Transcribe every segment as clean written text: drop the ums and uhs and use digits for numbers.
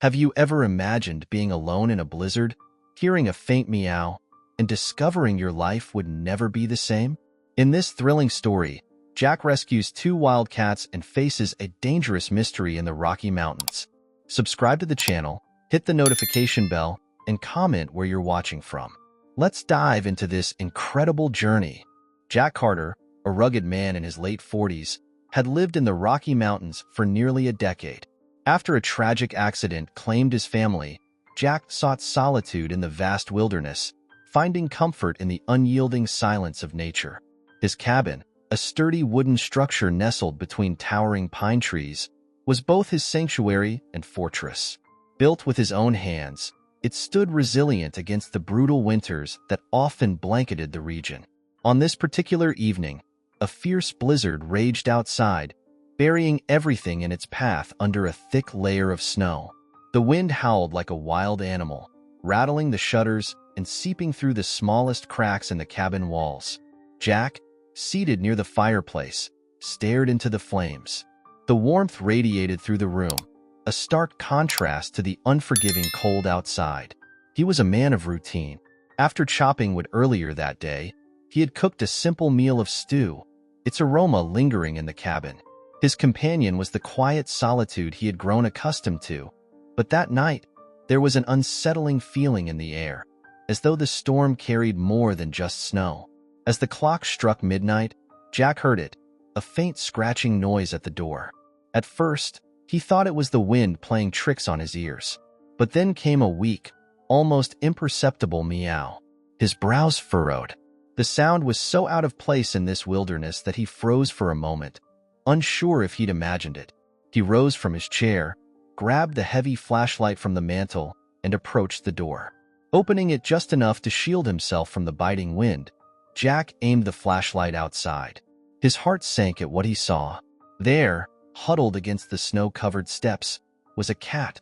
Have you ever imagined being alone in a blizzard, hearing a faint meow, and discovering your life would never be the same? In this thrilling story, Jack rescues two wild cats and faces a dangerous mystery in the Rocky Mountains. Subscribe to the channel, hit the notification bell, and comment where you're watching from. Let's dive into this incredible journey. Jack Carter, a rugged man in his late 40s, had lived in the Rocky Mountains for nearly a decade. After a tragic accident claimed his family, Jack sought solitude in the vast wilderness, finding comfort in the unyielding silence of nature. His cabin, a sturdy wooden structure nestled between towering pine trees, was both his sanctuary and fortress. Built with his own hands, it stood resilient against the brutal winters that often blanketed the region. On this particular evening, a fierce blizzard raged outside, burying everything in its path under a thick layer of snow. The wind howled like a wild animal, rattling the shutters and seeping through the smallest cracks in the cabin walls. Jack, seated near the fireplace, stared into the flames. The warmth radiated through the room, a stark contrast to the unforgiving cold outside. He was a man of routine. After chopping wood earlier that day, he had cooked a simple meal of stew, its aroma lingering in the cabin. His companion was the quiet solitude he had grown accustomed to. But that night, there was an unsettling feeling in the air, as though the storm carried more than just snow. As the clock struck midnight, Jack heard it, a faint scratching noise at the door. At first, he thought it was the wind playing tricks on his ears. But then came a weak, almost imperceptible meow. His brows furrowed. The sound was so out of place in this wilderness that he froze for a moment, unsure if he'd imagined it. He rose from his chair, grabbed the heavy flashlight from the mantel, and approached the door. Opening it just enough to shield himself from the biting wind, Jack aimed the flashlight outside. His heart sank at what he saw. There, huddled against the snow-covered steps, was a cat,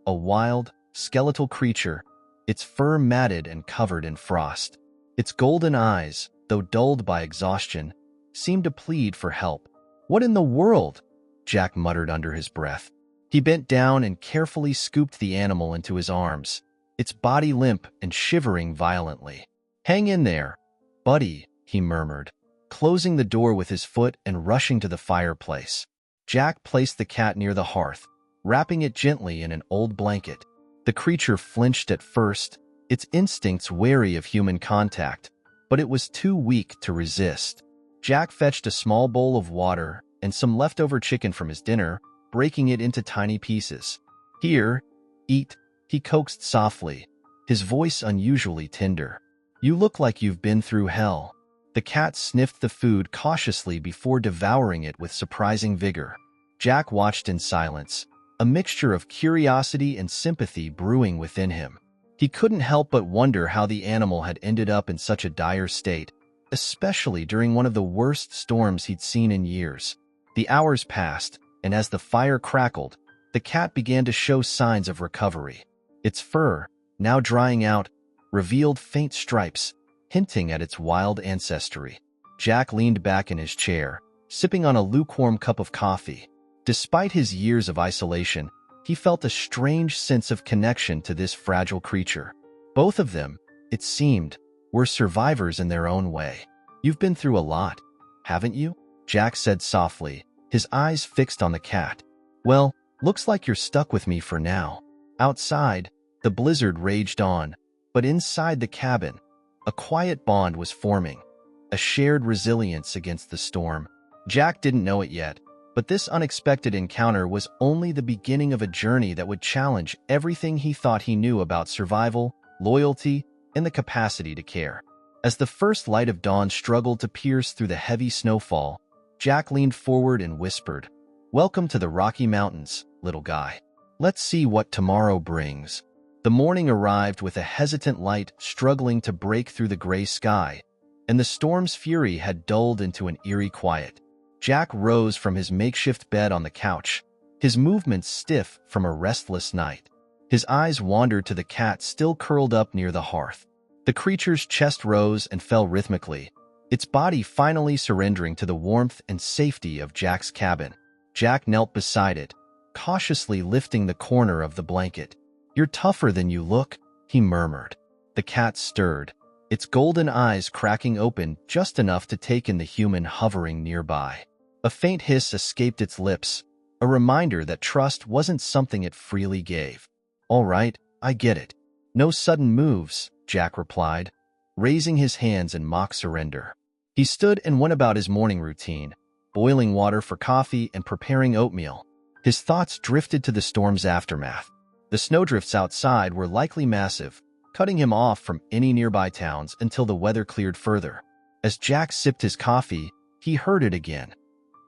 a wild, skeletal creature, its fur matted and covered in frost. Its golden eyes, though dulled by exhaustion, seemed to plead for help. "What in the world?" Jack muttered under his breath. He bent down and carefully scooped the animal into his arms, its body limp and shivering violently. "Hang in there, buddy," he murmured, closing the door with his foot and rushing to the fireplace. Jack placed the cat near the hearth, wrapping it gently in an old blanket. The creature flinched at first, its instincts wary of human contact, but it was too weak to resist. Jack fetched a small bowl of water and some leftover chicken from his dinner, breaking it into tiny pieces. "Here, eat," he coaxed softly, his voice unusually tender. "You look like you've been through hell." The cat sniffed the food cautiously before devouring it with surprising vigor. Jack watched in silence, a mixture of curiosity and sympathy brewing within him. He couldn't help but wonder how the animal had ended up in such a dire state, especially during one of the worst storms he'd seen in years. The hours passed, and as the fire crackled, the cat began to show signs of recovery. Its fur, now drying out, revealed faint stripes, hinting at its wild ancestry. Jack leaned back in his chair, sipping on a lukewarm cup of coffee. Despite his years of isolation, he felt a strange sense of connection to this fragile creature. Both of them, it seemed, were survivors in their own way. "You've been through a lot, haven't you?" Jack said softly, his eyes fixed on the cat. "Well, looks like you're stuck with me for now." Outside, the blizzard raged on, but inside the cabin, a quiet bond was forming, a shared resilience against the storm. Jack didn't know it yet, but this unexpected encounter was only the beginning of a journey that would challenge everything he thought he knew about survival, loyalty, and the capacity to care. As the first light of dawn struggled to pierce through the heavy snowfall, Jack leaned forward and whispered, "Welcome to the Rocky Mountains, little guy. Let's see what tomorrow brings." The morning arrived with a hesitant light struggling to break through the gray sky, and the storm's fury had dulled into an eerie quiet. Jack rose from his makeshift bed on the couch, his movements stiff from a restless night. His eyes wandered to the cat still curled up near the hearth. The creature's chest rose and fell rhythmically, its body finally surrendering to the warmth and safety of Jack's cabin. Jack knelt beside it, cautiously lifting the corner of the blanket. "You're tougher than you look," he murmured. The cat stirred, its golden eyes cracking open just enough to take in the human hovering nearby. A faint hiss escaped its lips, a reminder that trust wasn't something it freely gave. "All right, I get it. No sudden moves," Jack replied, raising his hands in mock surrender. He stood and went about his morning routine, boiling water for coffee and preparing oatmeal. His thoughts drifted to the storm's aftermath. The snowdrifts outside were likely massive, cutting him off from any nearby towns until the weather cleared further. As Jack sipped his coffee, he heard it again.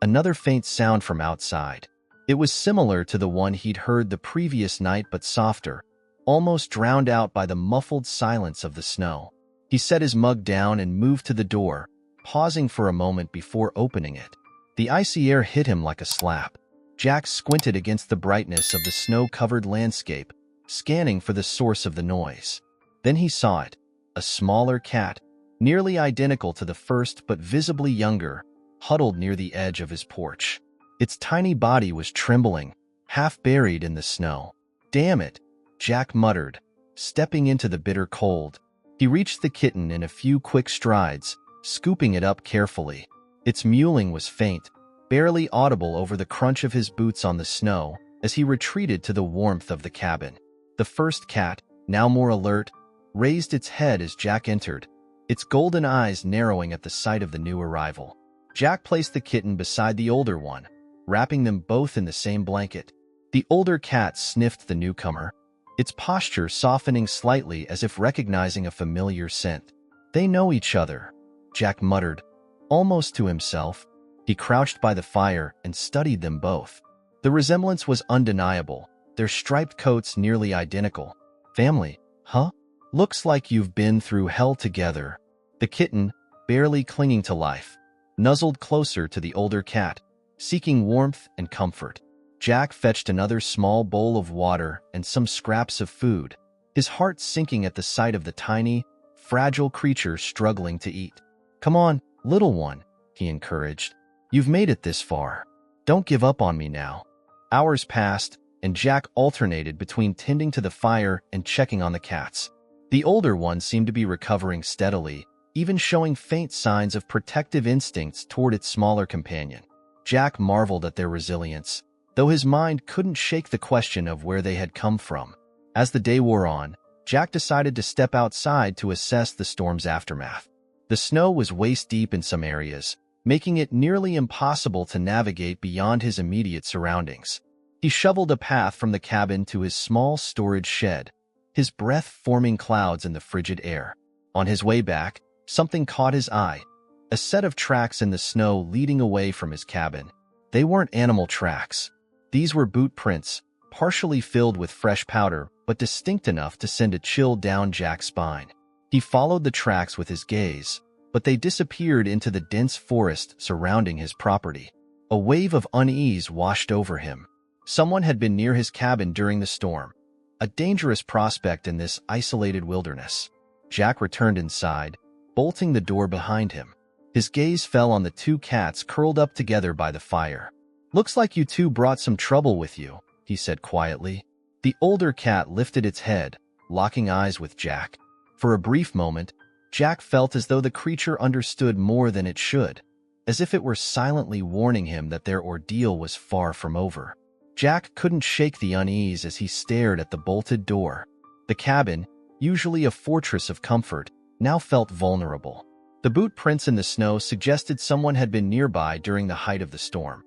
Another faint sound from outside. It was similar to the one he'd heard the previous night but softer, almost drowned out by the muffled silence of the snow. He set his mug down and moved to the door, pausing for a moment before opening it. The icy air hit him like a slap. Jack squinted against the brightness of the snow-covered landscape, scanning for the source of the noise. Then he saw it, a smaller cat, nearly identical to the first but visibly younger, huddled near the edge of his porch. Its tiny body was trembling, half buried in the snow. "Damn it," Jack muttered, stepping into the bitter cold. He reached the kitten in a few quick strides, scooping it up carefully. Its mewling was faint, barely audible over the crunch of his boots on the snow as he retreated to the warmth of the cabin. The first cat, now more alert, raised its head as Jack entered, its golden eyes narrowing at the sight of the new arrival. Jack placed the kitten beside the older one, wrapping them both in the same blanket. The older cat sniffed the newcomer, its posture softening slightly as if recognizing a familiar scent. "They know each other," Jack muttered, almost to himself. He crouched by the fire and studied them both. The resemblance was undeniable, their striped coats nearly identical. "Family, huh? Looks like you've been through hell together." The kitten, barely clinging to life, nuzzled closer to the older cat, seeking warmth and comfort. Jack fetched another small bowl of water and some scraps of food, his heart sinking at the sight of the tiny, fragile creature struggling to eat. "Come on, little one," he encouraged. "You've made it this far. Don't give up on me now." Hours passed, and Jack alternated between tending to the fire and checking on the cats. The older one seemed to be recovering steadily, even showing faint signs of protective instincts toward its smaller companion. Jack marveled at their resilience, though his mind couldn't shake the question of where they had come from. As the day wore on, Jack decided to step outside to assess the storm's aftermath. The snow was waist-deep in some areas, making it nearly impossible to navigate beyond his immediate surroundings. He shoveled a path from the cabin to his small storage shed, his breath forming clouds in the frigid air. On his way back, something caught his eye, a set of tracks in the snow leading away from his cabin. They weren't animal tracks. These were boot prints, partially filled with fresh powder, but distinct enough to send a chill down Jack's spine. He followed the tracks with his gaze, but they disappeared into the dense forest surrounding his property. A wave of unease washed over him. Someone had been near his cabin during the storm, a dangerous prospect in this isolated wilderness. Jack returned inside, bolting the door behind him. His gaze fell on the two cats curled up together by the fire. "Looks like you two brought some trouble with you," he said quietly. The older cat lifted its head, locking eyes with Jack. For a brief moment, Jack felt as though the creature understood more than it should, as if it were silently warning him that their ordeal was far from over. Jack couldn't shake the unease as he stared at the bolted door. The cabin, usually a fortress of comfort, now felt vulnerable. The boot prints in the snow suggested someone had been nearby during the height of the storm,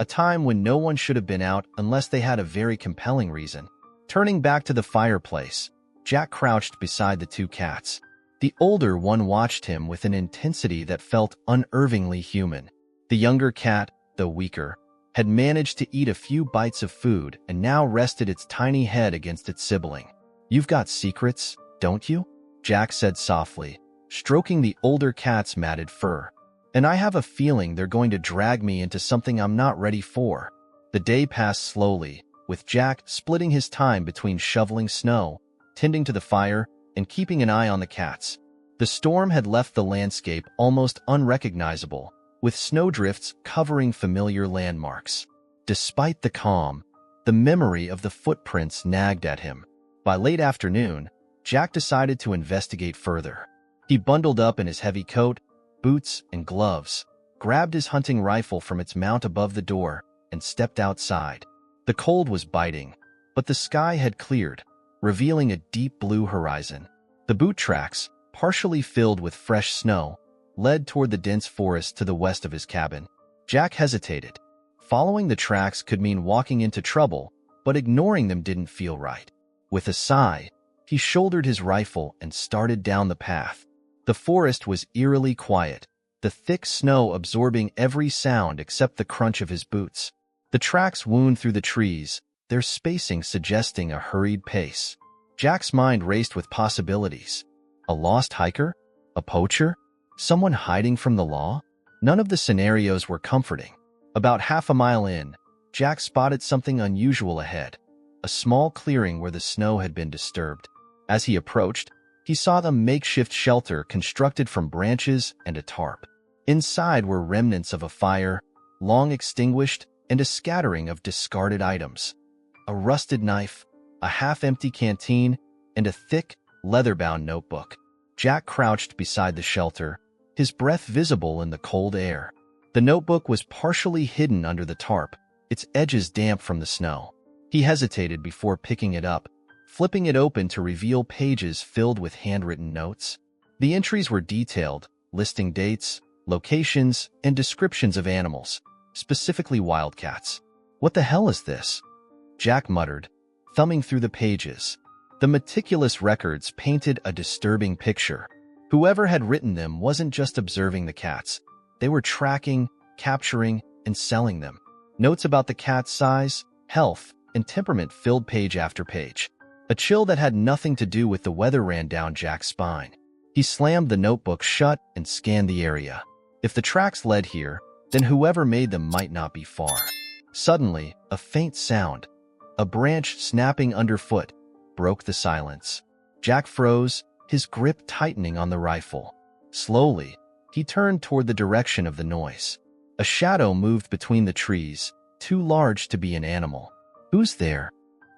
a time when no one should have been out unless they had a very compelling reason. Turning back to the fireplace, Jack crouched beside the two cats. The older one watched him with an intensity that felt unnervingly human. The younger cat, though weaker, had managed to eat a few bites of food and now rested its tiny head against its sibling. "You've got secrets, don't you?" Jack said softly, stroking the older cat's matted fur. "And I have a feeling they're going to drag me into something I'm not ready for." The day passed slowly, with Jack splitting his time between shoveling snow, tending to the fire, and keeping an eye on the cats. The storm had left the landscape almost unrecognizable, with snowdrifts covering familiar landmarks. Despite the calm, The memory of the footprints nagged at him. By late afternoon, Jack decided to investigate further. He bundled up in his heavy coat, boots, and gloves, grabbed his hunting rifle from its mount above the door, and stepped outside. The cold was biting, but the sky had cleared, revealing a deep blue horizon. The boot tracks, partially filled with fresh snow, led toward the dense forest to the west of his cabin. Jack hesitated. Following the tracks could mean walking into trouble, but ignoring them didn't feel right. With a sigh, he shouldered his rifle and started down the path. The forest was eerily quiet, the thick snow absorbing every sound except the crunch of his boots. The tracks wound through the trees, their spacing suggesting a hurried pace. Jack's mind raced with possibilities. A lost hiker? A poacher? Someone hiding from the law? None of the scenarios were comforting. About half a mile in, Jack spotted something unusual ahead, a small clearing where the snow had been disturbed. As he approached, he saw the makeshift shelter constructed from branches and a tarp. Inside were remnants of a fire, long extinguished, and a scattering of discarded items. A rusted knife, a half-empty canteen, and a thick, leather-bound notebook. Jack crouched beside the shelter, his breath visible in the cold air. The notebook was partially hidden under the tarp, its edges damp from the snow. He hesitated before picking it up, flipping it open to reveal pages filled with handwritten notes. The entries were detailed, listing dates, locations, and descriptions of animals, specifically wildcats. "What the hell is this?" Jack muttered, thumbing through the pages. The meticulous records painted a disturbing picture. Whoever had written them wasn't just observing the cats. They were tracking, capturing, and selling them. Notes about the cat's size, health, and temperament filled page after page. A chill that had nothing to do with the weather ran down Jack's spine. He slammed the notebook shut and scanned the area. If the tracks led here, then whoever made them might not be far. Suddenly, a faint sound, a branch snapping underfoot, broke the silence. Jack froze, his grip tightening on the rifle. Slowly, he turned toward the direction of the noise. A shadow moved between the trees, too large to be an animal. "Who's there?"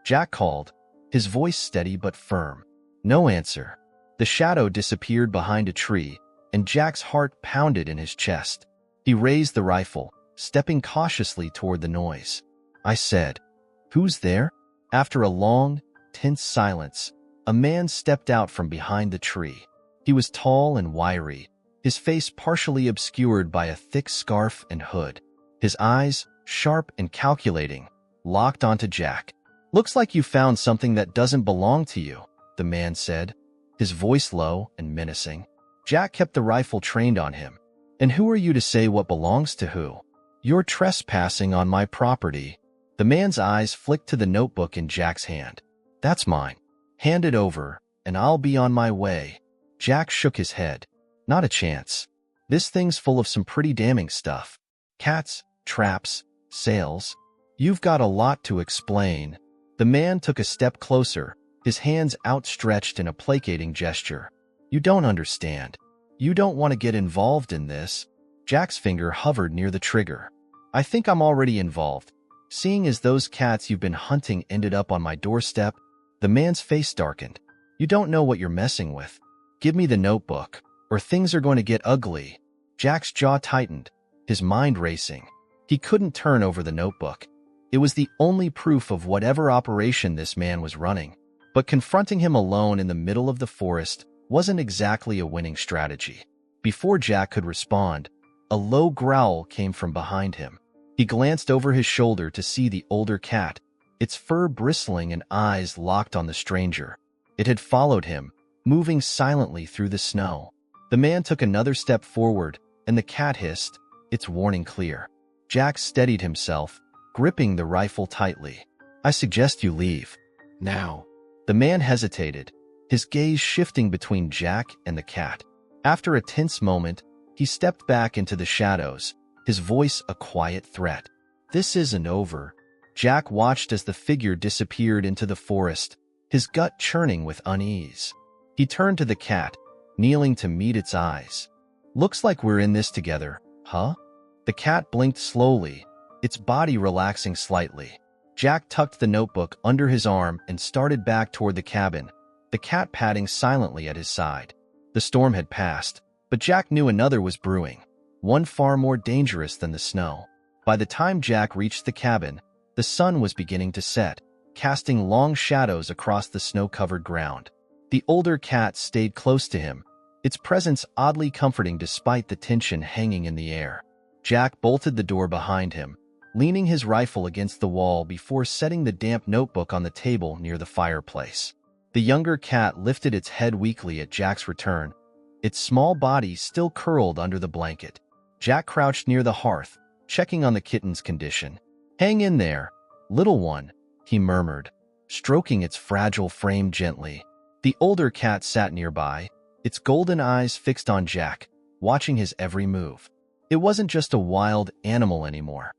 Jack called, his voice steady but firm. No answer. The shadow disappeared behind a tree, and Jack's heart pounded in his chest. He raised the rifle, stepping cautiously toward the noise. "I said, who's there?" After a long, tense silence, a man stepped out from behind the tree. He was tall and wiry, his face partially obscured by a thick scarf and hood. His eyes, sharp and calculating, locked onto Jack. "Looks like you found something that doesn't belong to you," the man said, his voice low and menacing. Jack kept the rifle trained on him. "And who are you to say what belongs to who? You're trespassing on my property." The man's eyes flicked to the notebook in Jack's hand. "That's mine. Hand it over, and I'll be on my way." Jack shook his head. "Not a chance. This thing's full of some pretty damning stuff. Cats, traps, sales. You've got a lot to explain." The man took a step closer, his hands outstretched in a placating gesture. "You don't understand. You don't want to get involved in this." Jack's finger hovered near the trigger. "I think I'm already involved. Seeing as those cats you've been hunting ended up on my doorstep." The man's face darkened. "You don't know what you're messing with. Give me the notebook, or things are going to get ugly." Jack's jaw tightened, his mind racing. He couldn't turn over the notebook. It was the only proof of whatever operation this man was running. But confronting him alone in the middle of the forest wasn't exactly a winning strategy. Before Jack could respond, a low growl came from behind him. He glanced over his shoulder to see the older cat, its fur bristling and eyes locked on the stranger. It had followed him, moving silently through the snow. The man took another step forward, and the cat hissed, its warning clear. Jack steadied himself, gripping the rifle tightly. "I suggest you leave. Now." The man hesitated, his gaze shifting between Jack and the cat. After a tense moment, he stepped back into the shadows, his voice a quiet threat. "This isn't over." Jack watched as the figure disappeared into the forest, his gut churning with unease. He turned to the cat, kneeling to meet its eyes. "Looks like we're in this together, huh?" The cat blinked slowly, its body relaxing slightly. Jack tucked the notebook under his arm and started back toward the cabin, the cat padding silently at his side. The storm had passed, but Jack knew another was brewing, one far more dangerous than the snow. By the time Jack reached the cabin, the sun was beginning to set, casting long shadows across the snow-covered ground. The older cat stayed close to him, its presence oddly comforting despite the tension hanging in the air. Jack bolted the door behind him, leaning his rifle against the wall before setting the damp notebook on the table near the fireplace. The younger cat lifted its head weakly at Jack's return, its small body still curled under the blanket. Jack crouched near the hearth, checking on the kitten's condition. "Hang in there, little one," he murmured, stroking its fragile frame gently. The older cat sat nearby, its golden eyes fixed on Jack, watching his every move. It wasn't just a wild animal anymore.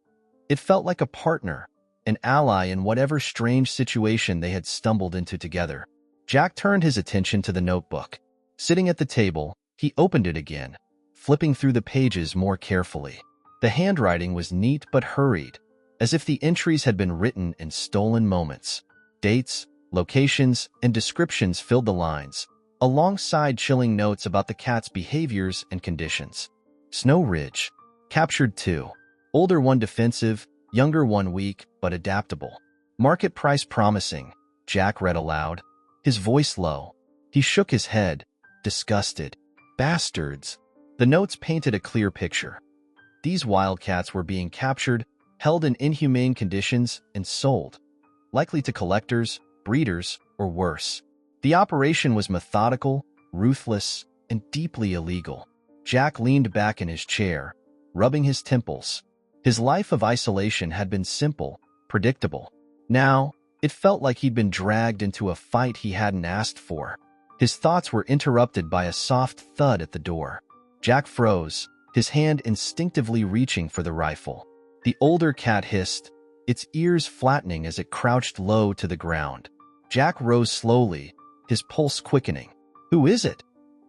It felt like a partner, an ally in whatever strange situation they had stumbled into together. Jack turned his attention to the notebook. Sitting at the table, he opened it again, flipping through the pages more carefully. The handwriting was neat but hurried, as if the entries had been written in stolen moments. Dates, locations, and descriptions filled the lines, alongside chilling notes about the cat's behaviors and conditions. Snow Ridge. Captured 2. Older one defensive, younger one weak but adaptable. Market price promising, Jack read aloud, his voice low. He shook his head, disgusted. Bastards. The notes painted a clear picture. These wildcats were being captured, held in inhumane conditions, and sold, likely to collectors, breeders, or worse. The operation was methodical, ruthless, and deeply illegal. Jack leaned back in his chair, rubbing his temples. His life of isolation had been simple, predictable. Now, it felt like he'd been dragged into a fight he hadn't asked for. His thoughts were interrupted by a soft thud at the door. Jack froze, his hand instinctively reaching for the rifle. The older cat hissed, its ears flattening as it crouched low to the ground. Jack rose slowly, his pulse quickening. "Who is it?"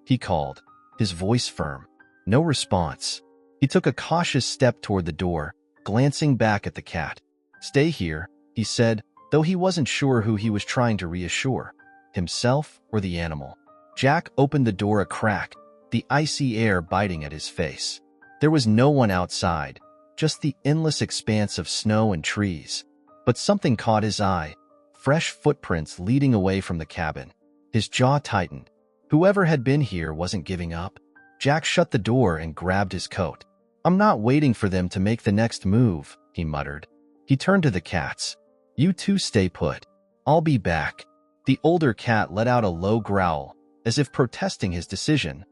he called, his voice firm. No response. He took a cautious step toward the door, glancing back at the cat. "Stay here," he said, though he wasn't sure who he was trying to reassure, himself or the animal. Jack opened the door a crack, the icy air biting at his face. There was no one outside, just the endless expanse of snow and trees. But something caught his eye, fresh footprints leading away from the cabin. His jaw tightened. Whoever had been here wasn't giving up. Jack shut the door and grabbed his coat. "I'm not waiting for them to make the next move," he muttered. He turned to the cats. "You two stay put. I'll be back." The older cat let out a low growl, as if protesting his decision,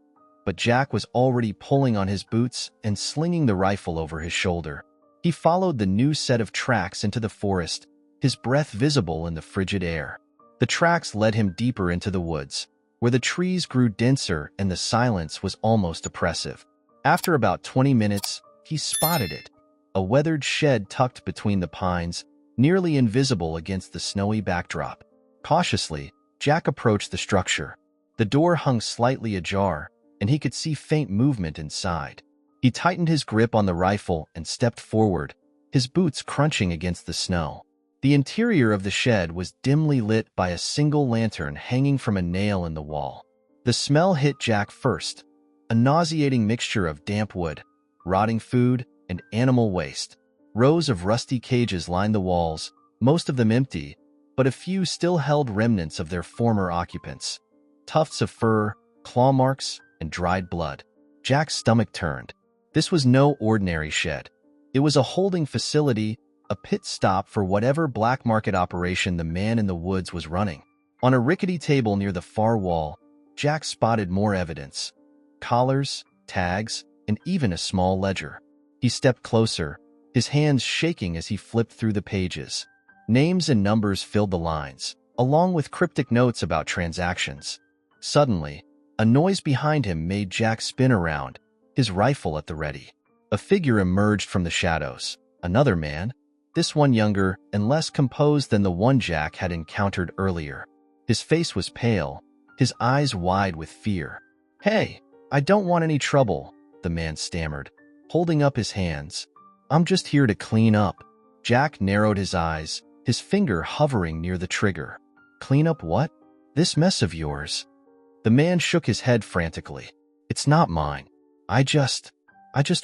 but Jack was already pulling on his boots and slinging the rifle over his shoulder. He followed the new set of tracks into the forest, his breath visible in the frigid air. The tracks led him deeper into the woods, where the trees grew denser and the silence was almost oppressive. After about 20 minutes, he spotted it, a weathered shed tucked between the pines, nearly invisible against the snowy backdrop. Cautiously, Jack approached the structure. The door hung slightly ajar, and he could see faint movement inside. He tightened his grip on the rifle and stepped forward, his boots crunching against the snow. The interior of the shed was dimly lit by a single lantern hanging from a nail in the wall. The smell hit Jack first, a nauseating mixture of damp wood, rotting food, and animal waste. Rows of rusty cages lined the walls, most of them empty, but a few still held remnants of their former occupants. Tufts of fur, claw marks, and dried blood. Jack's stomach turned. This was no ordinary shed. It was a holding facility, a pit stop for whatever black market operation the man in the woods was running. On a rickety table near the far wall, Jack spotted more evidence. Collars, tags, and even a small ledger. He stepped closer, his hands shaking as he flipped through the pages. Names and numbers filled the lines, along with cryptic notes about transactions. Suddenly, a noise behind him made Jack spin around, his rifle at the ready. A figure emerged from the shadows. Another man, this one younger and less composed than the one Jack had encountered earlier. His face was pale, his eyes wide with fear. "Hey, I don't want any trouble," the man stammered, holding up his hands. "I'm just here to clean up." Jack narrowed his eyes, his finger hovering near the trigger. Clean up what? This mess of yours. The man shook his head frantically. It's not mine. I just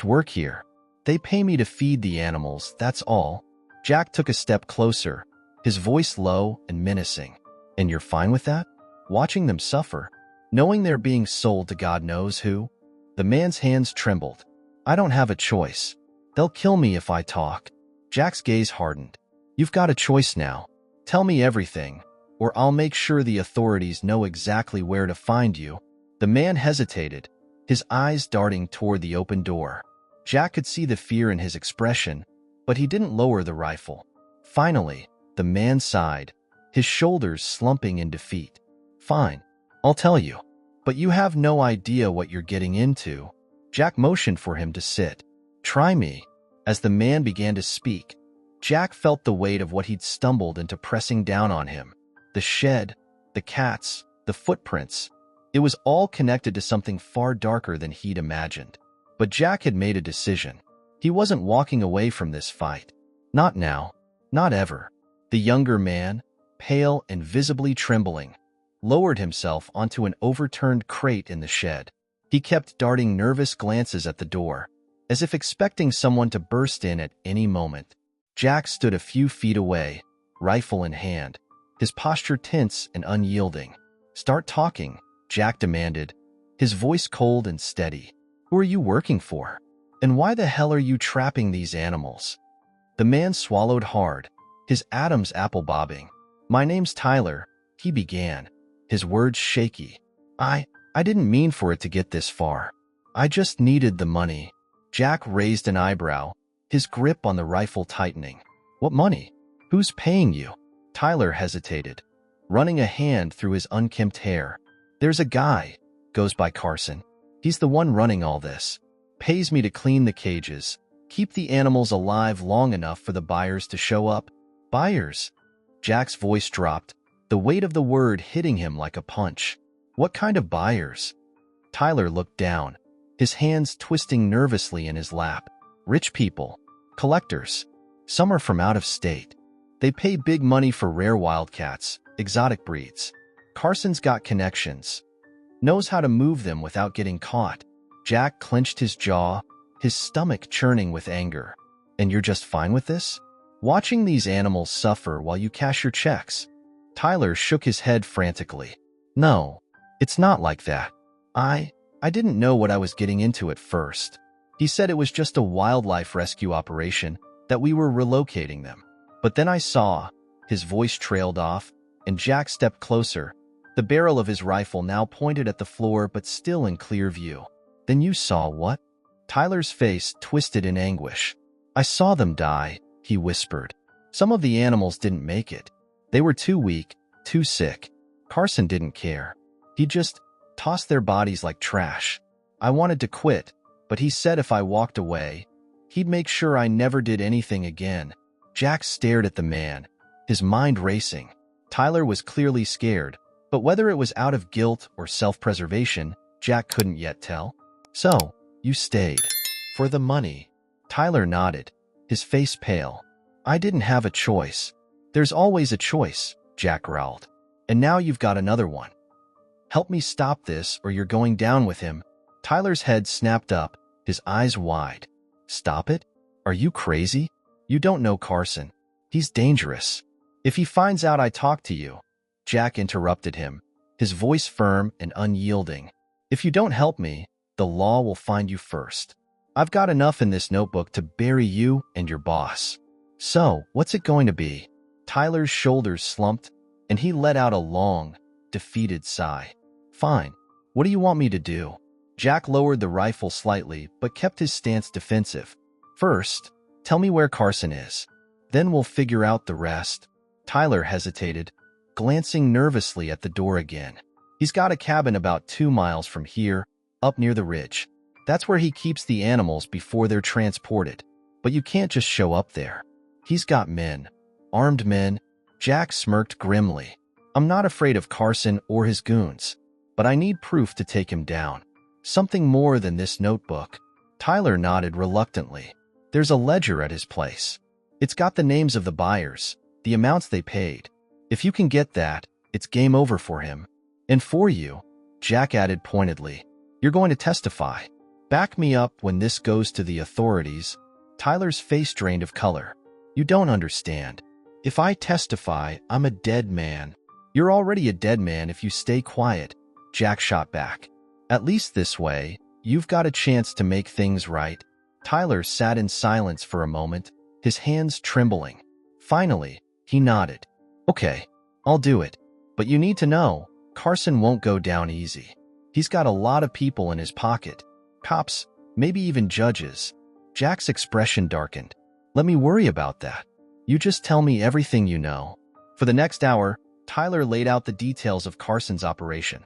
work here. They pay me to feed the animals, that's all. Jack took a step closer, his voice low and menacing. And you're fine with that? Watching them suffer? Knowing they're being sold to God knows who? The man's hands trembled. I don't have a choice. They'll kill me if I talk. Jack's gaze hardened. You've got a choice now. Tell me everything, or I'll make sure the authorities know exactly where to find you. The man hesitated, his eyes darting toward the open door. Jack could see the fear in his expression, but he didn't lower the rifle. Finally, the man sighed, his shoulders slumping in defeat. Fine, I'll tell you. But you have no idea what you're getting into. Jack motioned for him to sit. Try me. As the man began to speak, Jack felt the weight of what he'd stumbled into pressing down on him. The shed, the cats, the footprints. It was all connected to something far darker than he'd imagined. But Jack had made a decision. He wasn't walking away from this fight. Not now. Not ever. The younger man, pale and visibly trembling, lowered himself onto an overturned crate in the shed. He kept darting nervous glances at the door, as if expecting someone to burst in at any moment. Jack stood a few feet away, rifle in hand, his posture tense and unyielding. Start talking, Jack demanded, his voice cold and steady. Who are you working for? And why the hell are you trapping these animals? The man swallowed hard, his Adam's apple bobbing. My name's Tyler, he began, his words shaky. I didn't mean for it to get this far. I just needed the money. Jack raised an eyebrow, his grip on the rifle tightening. What money? Who's paying you? Tyler hesitated, running a hand through his unkempt hair. There's a guy, goes by Carson. He's the one running all this. Pays me to clean the cages, keep the animals alive long enough for the buyers to show up. Buyers? Jack's voice dropped, the weight of the word hitting him like a punch. What kind of buyers? Tyler looked down, his hands twisting nervously in his lap. Rich people. Collectors. Some are from out of state. They pay big money for rare wildcats, exotic breeds. Carson's got connections. Knows how to move them without getting caught. Jack clenched his jaw, his stomach churning with anger. And you're just fine with this? Watching these animals suffer while you cash your checks? Tyler shook his head frantically. No, it's not like that. I didn't know what I was getting into at first. He said it was just a wildlife rescue operation, that we were relocating them. But then I saw, his voice trailed off, and Jack stepped closer, the barrel of his rifle now pointed at the floor but still in clear view. Then you saw what? Tyler's face twisted in anguish. I saw them die, he whispered. Some of the animals didn't make it. They were too weak, too sick. Carson didn't care. He just tossed their bodies like trash. I wanted to quit, but he said if I walked away, he'd make sure I never did anything again. Jack stared at the man, his mind racing. Tyler was clearly scared, but whether it was out of guilt or self-preservation, Jack couldn't yet tell. So, you stayed. For the money. Tyler nodded, his face pale. I didn't have a choice. There's always a choice, Jack growled. And now you've got another one. Help me stop this or you're going down with him. Tyler's head snapped up, his eyes wide. Stop it? Are you crazy? You don't know Carson. He's dangerous. If he finds out I talked to you. Jack interrupted him, his voice firm and unyielding. If you don't help me, the law will find you first. I've got enough in this notebook to bury you and your boss. So, what's it going to be? Tyler's shoulders slumped, and he let out a long, defeated sigh. Fine. What do you want me to do? Jack lowered the rifle slightly, but kept his stance defensive. First, tell me where Carson is. Then we'll figure out the rest. Tyler hesitated, glancing nervously at the door again. He's got a cabin about 2 miles from here, up near the ridge. That's where he keeps the animals before they're transported. But you can't just show up there. He's got men. Armed men. Jack smirked grimly. I'm not afraid of Carson or his goons, but I need proof to take him down. Something more than this notebook. Tyler nodded reluctantly. There's a ledger at his place. It's got the names of the buyers, the amounts they paid. If you can get that, it's game over for him. And for you, Jack added pointedly, you're going to testify. Back me up when this goes to the authorities. Tyler's face drained of color. You don't understand. If I testify, I'm a dead man. You're already a dead man if you stay quiet, Jack shot back. At least this way, you've got a chance to make things right. Tyler sat in silence for a moment, his hands trembling. Finally, he nodded. Okay, I'll do it. But you need to know, Carson won't go down easy. He's got a lot of people in his pocket. Cops, maybe even judges. Jack's expression darkened. Let me worry about that. You just tell me everything you know. For the next hour, Tyler laid out the details of Carson's operation.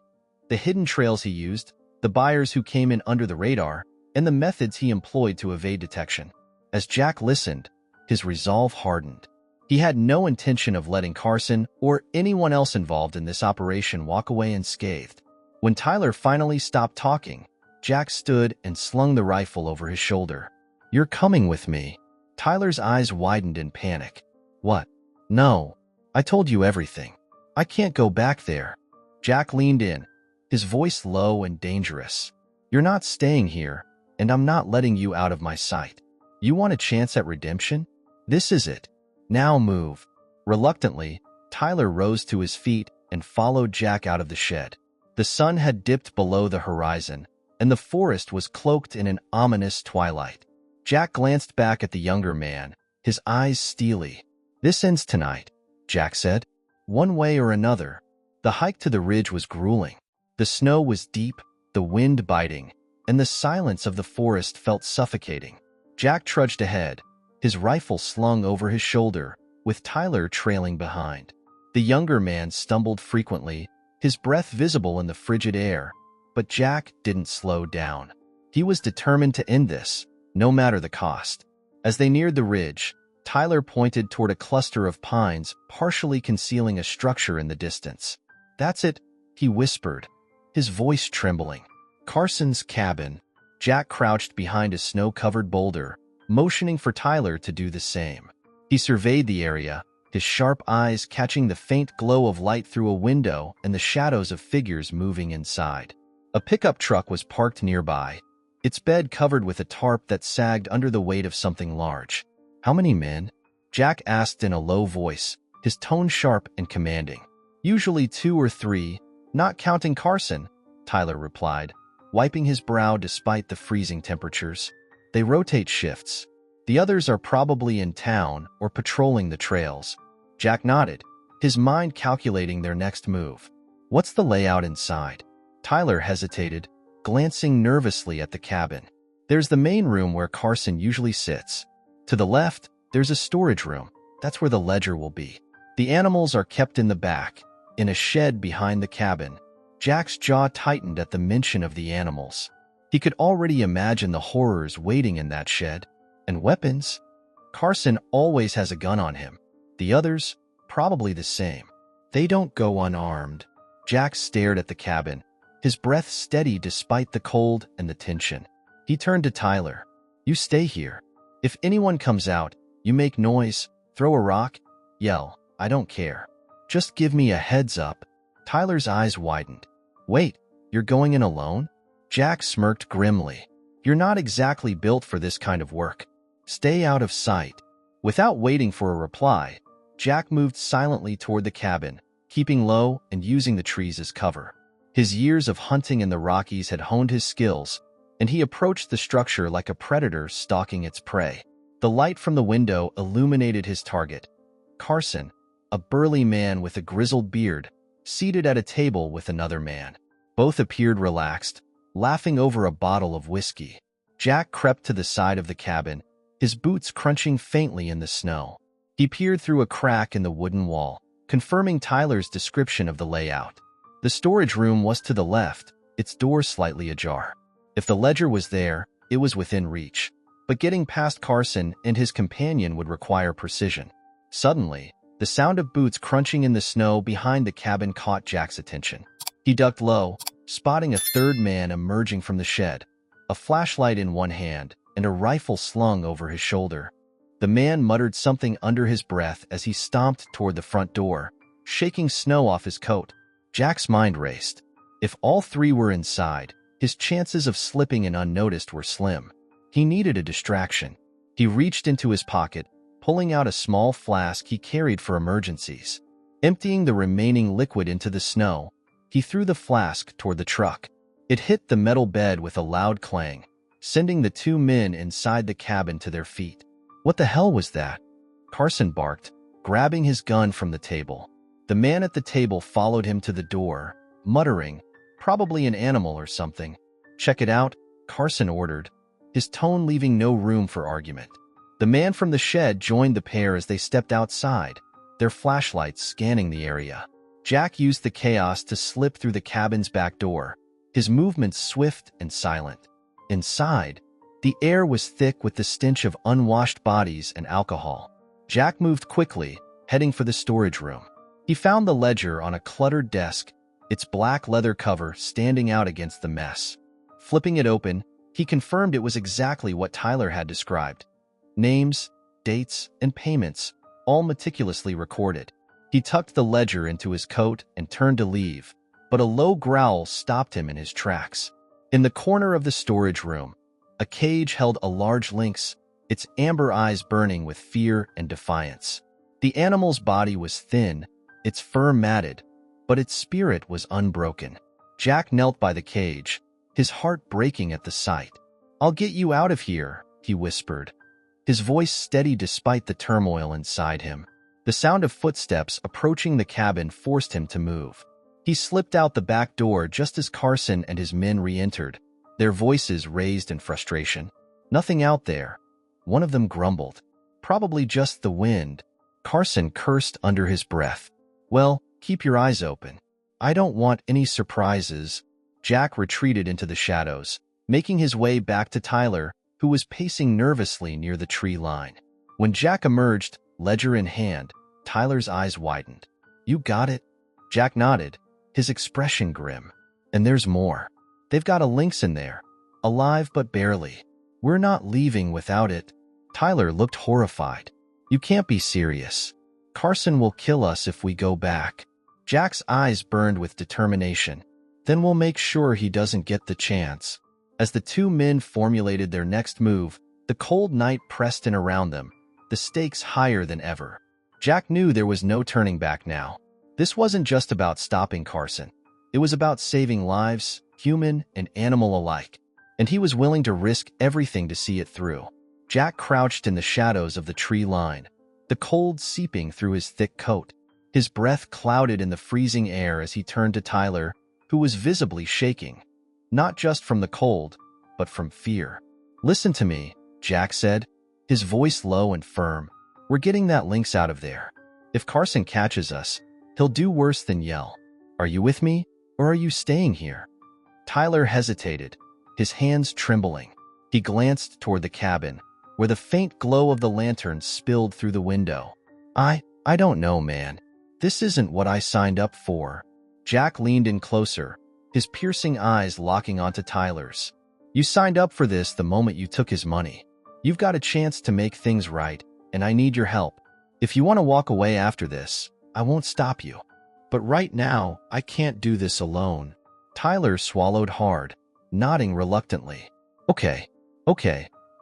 The hidden trails he used, the buyers who came in under the radar, and the methods he employed to evade detection. As Jack listened, his resolve hardened. He had no intention of letting Carson or anyone else involved in this operation walk away unscathed. When Tyler finally stopped talking, Jack stood and slung the rifle over his shoulder. You're coming with me. Tyler's eyes widened in panic. What? No. I told you everything. I can't go back there. Jack leaned in, his voice low and dangerous. You're not staying here, and I'm not letting you out of my sight. You want a chance at redemption? This is it. Now move. Reluctantly, Tyler rose to his feet and followed Jack out of the shed. The sun had dipped below the horizon, and the forest was cloaked in an ominous twilight. Jack glanced back at the younger man, his eyes steely. This ends tonight, Jack said. One way or another. The hike to the ridge was grueling. The snow was deep, the wind biting, and the silence of the forest felt suffocating. Jack trudged ahead, his rifle slung over his shoulder, with Tyler trailing behind. The younger man stumbled frequently, his breath visible in the frigid air, but Jack didn't slow down. He was determined to end this, no matter the cost. As they neared the ridge, Tyler pointed toward a cluster of pines partially concealing a structure in the distance. That's it, he whispered, his voice trembling. Carson's cabin. Jack crouched behind a snow-covered boulder, motioning for Tyler to do the same. He surveyed the area, his sharp eyes catching the faint glow of light through a window and the shadows of figures moving inside. A pickup truck was parked nearby, its bed covered with a tarp that sagged under the weight of something large. How many men? Jack asked in a low voice, his tone sharp and commanding. Usually 2 or 3, not counting Carson, Tyler replied, wiping his brow despite the freezing temperatures. They rotate shifts. The others are probably in town or patrolling the trails. Jack nodded, his mind calculating their next move. What's the layout inside? Tyler hesitated, glancing nervously at the cabin. There's the main room where Carson usually sits. To the left, there's a storage room. That's where the ledger will be. The animals are kept in the back, in a shed behind the cabin. Jack's jaw tightened at the mention of the animals. He could already imagine the horrors waiting in that shed. And weapons? Carson always has a gun on him. The others, probably the same. They don't go unarmed. Jack stared at the cabin, his breath steady despite the cold and the tension. He turned to Tyler. You stay here. If anyone comes out, you make noise, throw a rock, yell. I don't care. Just give me a heads up. Tyler's eyes widened. Wait, you're going in alone? Jack smirked grimly. You're not exactly built for this kind of work. Stay out of sight. Without waiting for a reply, Jack moved silently toward the cabin, keeping low and using the trees as cover. His years of hunting in the Rockies had honed his skills, and he approached the structure like a predator stalking its prey. The light from the window illuminated his target. Carson, a burly man with a grizzled beard, seated at a table with another man. Both appeared relaxed, laughing over a bottle of whiskey. Jack crept to the side of the cabin, his boots crunching faintly in the snow. He peered through a crack in the wooden wall, confirming Tyler's description of the layout. The storage room was to the left, its door slightly ajar. If the ledger was there, it was within reach. But getting past Carson and his companion would require precision. Suddenly, the sound of boots crunching in the snow behind the cabin caught Jack's attention. He ducked low, spotting a third man emerging from the shed, a flashlight in one hand and a rifle slung over his shoulder. The man muttered something under his breath as he stomped toward the front door, shaking snow off his coat. Jack's mind raced. If all three were inside, his chances of slipping in unnoticed were slim. He needed a distraction. He reached into his pocket, pulling out a small flask he carried for emergencies. Emptying the remaining liquid into the snow, he threw the flask toward the truck. It hit the metal bed with a loud clang, sending the two men inside the cabin to their feet. What the hell was that? Carson barked, grabbing his gun from the table. The man at the table followed him to the door, muttering, "Probably an animal or something." "Check it out," Carson ordered, his tone leaving no room for argument. The man from the shed joined the pair as they stepped outside, their flashlights scanning the area. Jack used the chaos to slip through the cabin's back door, his movements swift and silent. Inside, the air was thick with the stench of unwashed bodies and alcohol. Jack moved quickly, heading for the storage room. He found the ledger on a cluttered desk, its black leather cover standing out against the mess. Flipping it open, he confirmed it was exactly what Tyler had described. Names, dates, and payments, all meticulously recorded. He tucked the ledger into his coat and turned to leave, but a low growl stopped him in his tracks. In the corner of the storage room, a cage held a large lynx, its amber eyes burning with fear and defiance. The animal's body was thin, its fur matted, but its spirit was unbroken. Jack knelt by the cage, his heart breaking at the sight. "I'll get you out of here," he whispered, his voice steady despite the turmoil inside him. The sound of footsteps approaching the cabin forced him to move. He slipped out the back door just as Carson and his men re-entered, their voices raised in frustration. "Nothing out there," one of them grumbled. "Probably just the wind," Carson cursed under his breath. "Well, keep your eyes open. I don't want any surprises." Jack retreated into the shadows, making his way back to Tyler, who was pacing nervously near the tree line. When Jack emerged, ledger in hand, Tyler's eyes widened. "You got it?" Jack nodded, his expression grim. "And there's more. They've got a lynx in there, alive but barely. We're not leaving without it." Tyler looked horrified. "You can't be serious. Carson will kill us if we go back." Jack's eyes burned with determination. "Then we'll make sure he doesn't get the chance." As the two men formulated their next move, the cold night pressed in around them, the stakes higher than ever. Jack knew there was no turning back now. This wasn't just about stopping Carson. It was about saving lives, human and animal alike, and he was willing to risk everything to see it through. Jack crouched in the shadows of the tree line, the cold seeping through his thick coat. His breath clouded in the freezing air as he turned to Tyler, who was visibly shaking, not just from the cold, but from fear. "Listen to me," Jack said, his voice low and firm. "We're getting that lynx out of there. If Carson catches us, he'll do worse than yell. Are you with me, or are you staying here?" Tyler hesitated, his hands trembling. He glanced toward the cabin, where the faint glow of the lantern spilled through the window. I don't know, man. This isn't what I signed up for." Jack leaned in closer, his piercing eyes locking onto Tyler's. "You signed up for this the moment you took his money. You've got a chance to make things right, and I need your help. If you want to walk away after this, I won't stop you. But right now, I can't do this alone." Tyler swallowed hard, nodding reluctantly. Okay,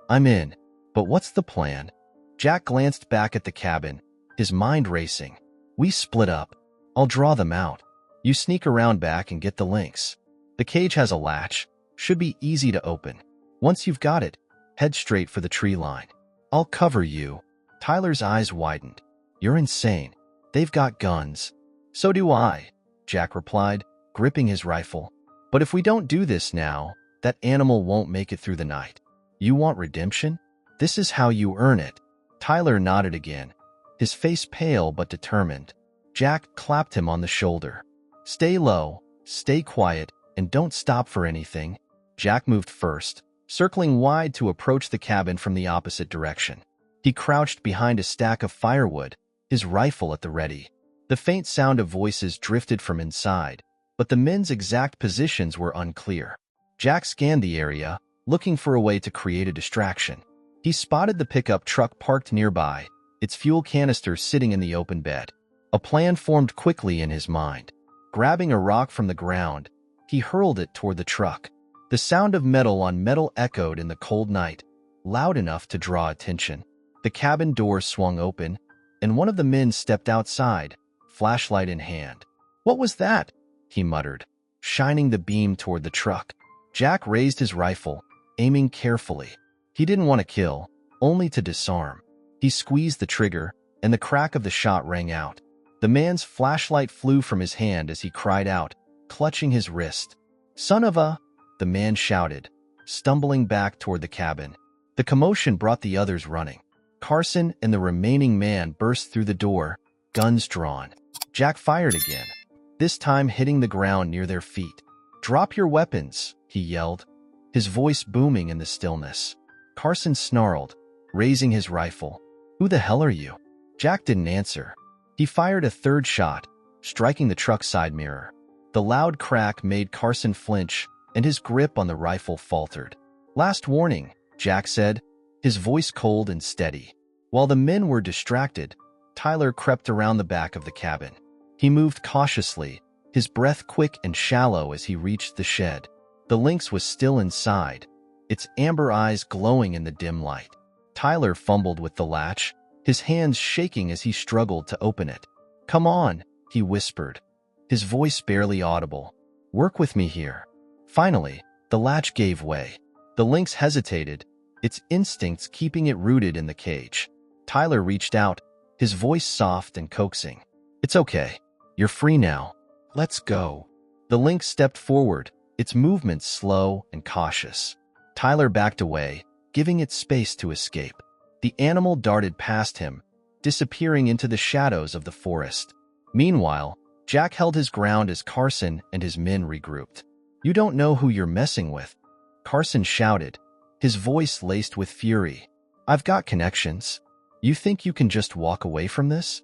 I'm in. But what's the plan?" Jack glanced back at the cabin, his mind racing. "We split up. I'll draw them out. You sneak around back and get the lynx. The cage has a latch. Should be easy to open. Once you've got it, head straight for the tree line. I'll cover you." Tyler's eyes widened. "You're insane. They've got guns." "So do I," Jack replied, gripping his rifle. "But if we don't do this now, that animal won't make it through the night. You want redemption? This is how you earn it." Tyler nodded again, his face pale but determined. Jack clapped him on the shoulder. "Stay low, stay quiet, and don't stop for anything." Jack moved first, circling wide to approach the cabin from the opposite direction. He crouched behind a stack of firewood, his rifle at the ready. The faint sound of voices drifted from inside, but the men's exact positions were unclear. Jack scanned the area, looking for a way to create a distraction. He spotted the pickup truck parked nearby, its fuel canister sitting in the open bed. A plan formed quickly in his mind. Grabbing a rock from the ground, he hurled it toward the truck. The sound of metal on metal echoed in the cold night, loud enough to draw attention. The cabin door swung open, and one of the men stepped outside, flashlight in hand. "What was that?" he muttered, shining the beam toward the truck. Jack raised his rifle, aiming carefully. He didn't want to kill, only to disarm. He squeezed the trigger, and the crack of the shot rang out. The man's flashlight flew from his hand as he cried out, clutching his wrist. "Son of a—" the man shouted, stumbling back toward the cabin. The commotion brought the others running. Carson and the remaining man burst through the door, guns drawn. Jack fired again, this time hitting the ground near their feet. "Drop your weapons," he yelled, his voice booming in the stillness. Carson snarled, raising his rifle. "Who the hell are you?" Jack didn't answer. He fired a third shot, striking the truck's side mirror. The loud crack made Carson flinch, and his grip on the rifle faltered. "Last warning," Jack said, his voice cold and steady. While the men were distracted, Tyler crept around the back of the cabin. He moved cautiously, his breath quick and shallow as he reached the shed. The lynx was still inside, its amber eyes glowing in the dim light. Tyler fumbled with the latch, his hands shaking as he struggled to open it. "Come on," he whispered, his voice barely audible. "Work with me here." Finally, the latch gave way. The lynx hesitated, its instincts keeping it rooted in the cage. Tyler reached out, his voice soft and coaxing. "It's okay. You're free now. Let's go." The lynx stepped forward, its movements slow and cautious. Tyler backed away, giving it space to escape. The animal darted past him, disappearing into the shadows of the forest. Meanwhile, Jack held his ground as Carson and his men regrouped. "You don't know who you're messing with," Carson shouted, his voice laced with fury. "I've got connections. You think you can just walk away from this?"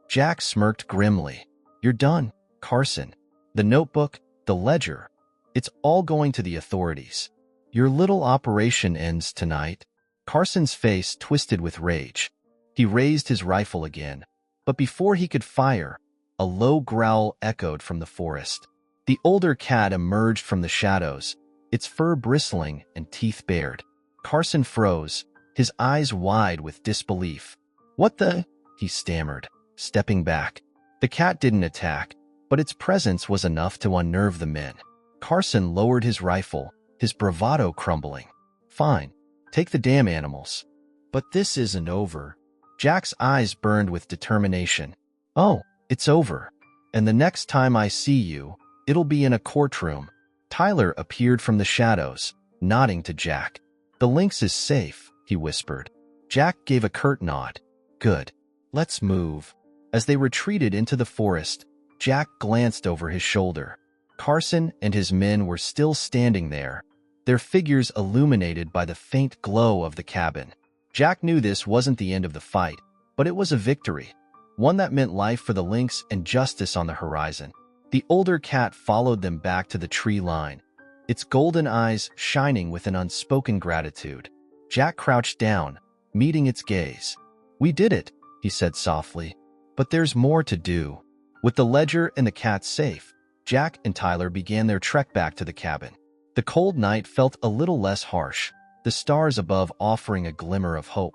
Jack smirked grimly. "You're done, Carson. The notebook, the ledger, it's all going to the authorities. Your little operation ends tonight." Carson's face twisted with rage. He raised his rifle again, but before he could fire, a low growl echoed from the forest. The older cat emerged from the shadows, its fur bristling and teeth bared. Carson froze, his eyes wide with disbelief. "What the—" he stammered, stepping back. The cat didn't attack, but its presence was enough to unnerve the men. Carson lowered his rifle, his bravado crumbling. "Fine. Take the damn animals. But this isn't over." Jack's eyes burned with determination. "Oh, it's over. And the next time I see you, it'll be in a courtroom." Tyler appeared from the shadows, nodding to Jack. "The lynx is safe," he whispered. Jack gave a curt nod. "Good. Let's move." As they retreated into the forest, Jack glanced over his shoulder. Carson and his men were still standing there, their figures illuminated by the faint glow of the cabin. Jack knew this wasn't the end of the fight, but it was a victory, one that meant life for the lynx and justice on the horizon. The older cat followed them back to the tree line, its golden eyes shining with an unspoken gratitude. Jack crouched down, meeting its gaze. "We did it," he said softly. "But there's more to do." With the ledger and the cat safe, Jack and Tyler began their trek back to the cabin. The cold night felt a little less harsh, the stars above offering a glimmer of hope.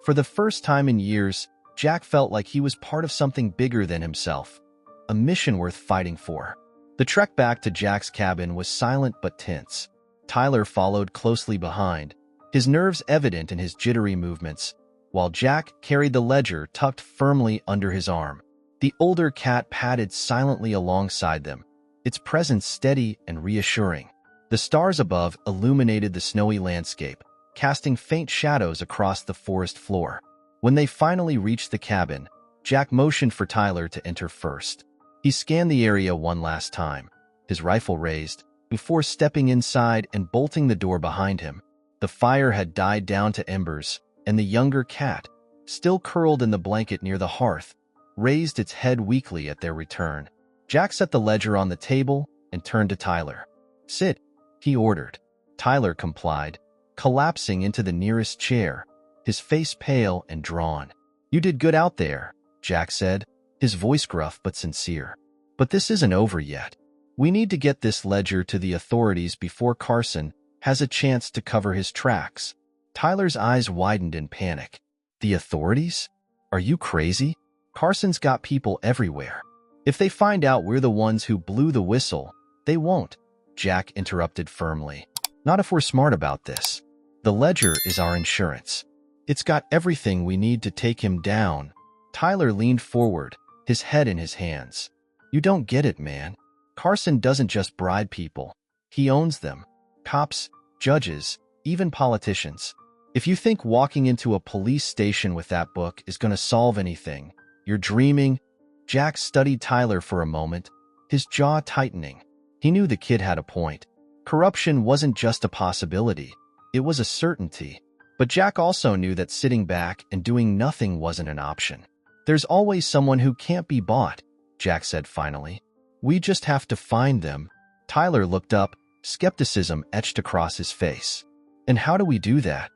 For the first time in years, Jack felt like he was part of something bigger than himself, a mission worth fighting for. The trek back to Jack's cabin was silent but tense. Tyler followed closely behind, his nerves evident in his jittery movements, while Jack carried the ledger tucked firmly under his arm. The older cat padded silently alongside them, its presence steady and reassuring. The stars above illuminated the snowy landscape, casting faint shadows across the forest floor. When they finally reached the cabin, Jack motioned for Tyler to enter first. He scanned the area one last time, his rifle raised, before stepping inside and bolting the door behind him. The fire had died down to embers, and the younger cat, still curled in the blanket near the hearth, raised its head weakly at their return. Jack set the ledger on the table and turned to Tyler. "Sit," he ordered. Tyler complied, collapsing into the nearest chair, his face pale and drawn. "You did good out there," Jack said, his voice gruff but sincere. "But this isn't over yet. We need to get this ledger to the authorities before Carson has a chance to cover his tracks." Tyler's eyes widened in panic. "The authorities? Are you crazy? Carson's got people everywhere. If they find out we're the ones who blew the whistle, they won't," Jack interrupted firmly. "Not if we're smart about this. The ledger is our insurance. It's got everything we need to take him down." Tyler leaned forward, his head in his hands. "You don't get it, man. Carson doesn't just bribe people. He owns them. Cops, judges, even politicians. If you think walking into a police station with that book is going to solve anything, you're dreaming." Jack studied Tyler for a moment, his jaw tightening. He knew the kid had a point. Corruption wasn't just a possibility, it was a certainty. But Jack also knew that sitting back and doing nothing wasn't an option. "There's always someone who can't be bought," Jack said finally. "We just have to find them." Tyler looked up, skepticism etched across his face. "And how do we do that?"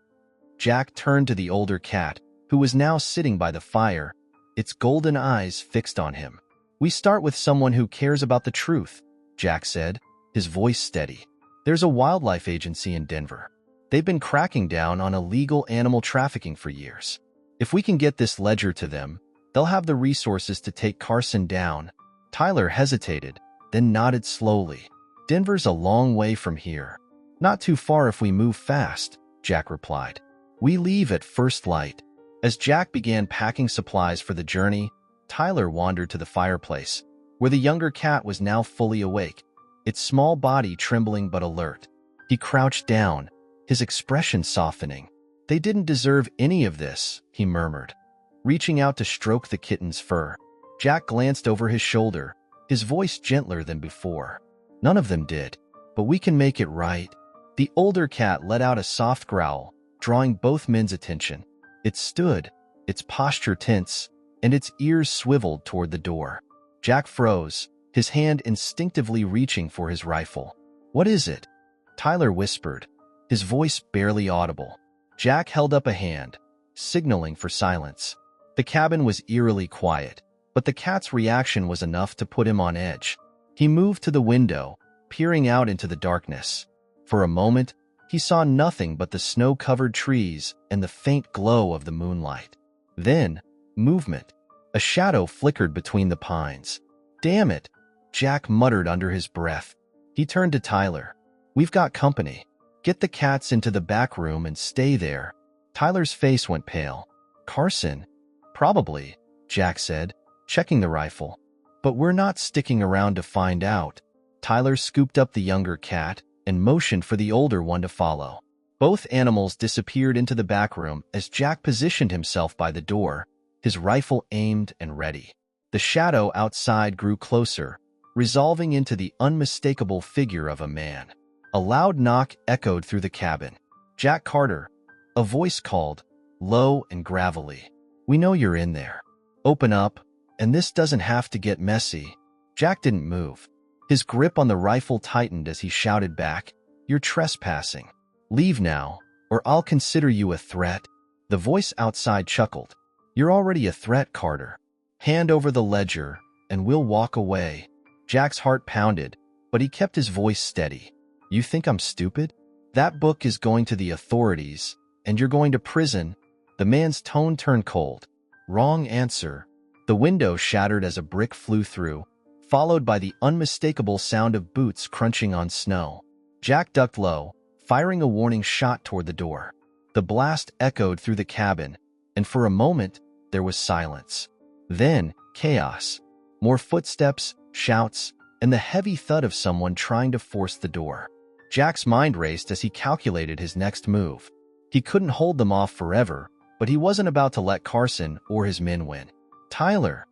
Jack turned to the older cat, who was now sitting by the fire, its golden eyes fixed on him. "We start with someone who cares about the truth," Jack said, his voice steady. "There's a wildlife agency in Denver. They've been cracking down on illegal animal trafficking for years. If we can get this ledger to them, they'll have the resources to take Carson down." Tyler hesitated, then nodded slowly. "Denver's a long way from here." "Not too far if we move fast," Jack replied. "We leave at first light." As Jack began packing supplies for the journey, Tyler wandered to the fireplace, where the younger cat was now fully awake, its small body trembling but alert. He crouched down, his expression softening. "They didn't deserve any of this," he murmured, reaching out to stroke the kitten's fur. Jack glanced over his shoulder, his voice gentler than before. "None of them did, but we can make it right." The older cat let out a soft growl, drawing both men's attention. It stood, its posture tense, and its ears swiveled toward the door. Jack froze, his hand instinctively reaching for his rifle. "What is it?" Tyler whispered, his voice barely audible. Jack held up a hand, signaling for silence. The cabin was eerily quiet, but the cat's reaction was enough to put him on edge. He moved to the window, peering out into the darkness. For a moment, he saw nothing but the snow-covered trees and the faint glow of the moonlight. Then, movement. A shadow flickered between the pines. "Damn it," Jack muttered under his breath. He turned to Tyler. "We've got company. Get the cats into the back room and stay there." Tyler's face went pale. "Carson?" "Probably," Jack said, checking the rifle. "But we're not sticking around to find out." Tyler scooped up the younger cat and motioned for the older one to follow. Both animals disappeared into the back room as Jack positioned himself by the door, his rifle aimed and ready. The shadow outside grew closer, resolving into the unmistakable figure of a man. A loud knock echoed through the cabin. "Jack Carter," a voice called, low and gravelly. "We know you're in there. Open up, and this doesn't have to get messy." Jack didn't move. His grip on the rifle tightened as he shouted back, "You're trespassing. Leave now, or I'll consider you a threat." The voice outside chuckled. "You're already a threat, Carter. Hand over the ledger, and we'll walk away." Jack's heart pounded, but he kept his voice steady. "You think I'm stupid? That book is going to the authorities, and you're going to prison." The man's tone turned cold. "Wrong answer." The window shattered as a brick flew through, followed by the unmistakable sound of boots crunching on snow. Jack ducked low, firing a warning shot toward the door. The blast echoed through the cabin, and for a moment, there was silence. Then, chaos. More footsteps, shouts, and the heavy thud of someone trying to force the door. Jack's mind raced as he calculated his next move. He couldn't hold them off forever, but he wasn't about to let Carson or his men win. "Tyler!"